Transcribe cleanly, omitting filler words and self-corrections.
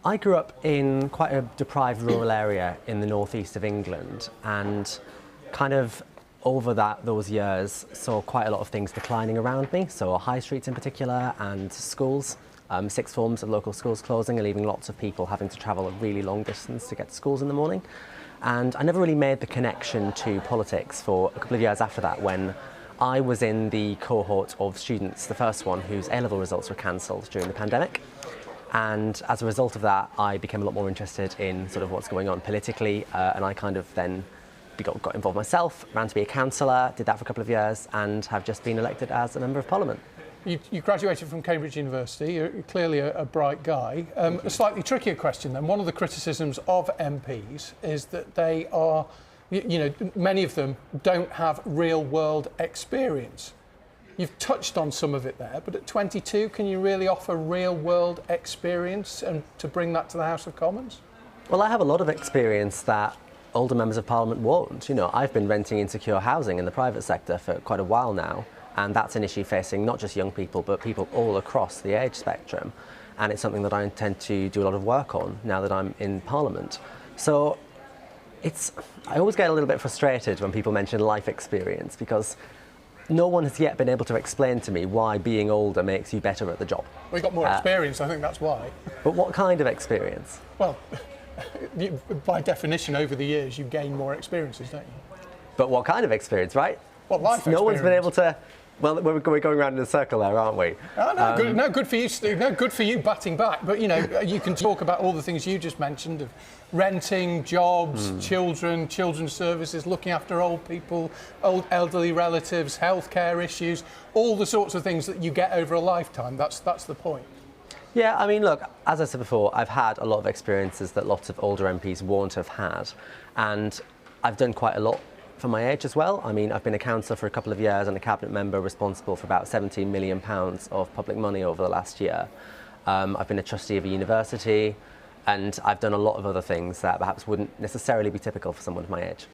I grew up in quite a deprived rural area in the northeast of England, and kind of over those years saw quite a lot of things declining around me. So high streets in particular, and schools, sixth forms of local schools closing and leaving lots of people having to travel a really long distance to get to schools in the morning. And I never really made the connection to politics for a couple of years after that, when I was in the cohort of students, the first one, whose A-level results were cancelled during the pandemic. And as a result of that, I became a lot more interested in sort of what's going on politically, and I kind of then got involved myself, ran to be a councillor, did that for a couple of years, and have just been elected as a Member of Parliament. You graduated from Cambridge University. You're clearly a bright guy. A slightly trickier question then. One of the criticisms of MPs is that they are, many of them don't have real-world experience. You've touched on some of it there, but at 22, can you really offer real-world experience and to bring that to the House of Commons? Well, I have a lot of experience that older Members of Parliament won't. I've been renting insecure housing in the private sector for quite a while now, and that's an issue facing not just young people, but people all across the age spectrum. And it's something that I intend to do a lot of work on now that I'm in Parliament. So I always get a little bit frustrated when people mention life experience, because no one has yet been able to explain to me why being older makes you better at the job. Well, you've got more experience, I think that's why. But what kind of experience? Well, by definition, over the years, you gain more experiences, don't you? But what kind of experience, right? What life experience? No one's been able to. Well, we're going around in a circle there, aren't we? Oh, no, good for you, Steve. No, good for you batting back. But, you can talk about all the things you just mentioned of renting, jobs, children's services, looking after old people, elderly relatives, healthcare issues, all the sorts of things that you get over a lifetime. That's the point. Yeah, I mean, look, as I said before, I've had a lot of experiences that lots of older MPs won't have had. And I've done quite a lot for my age as well. I mean, I've been a councillor for a couple of years and a cabinet member responsible for about £17 million of public money over the last year. I've been a trustee of a university, and I've done a lot of other things that perhaps wouldn't necessarily be typical for someone of my age.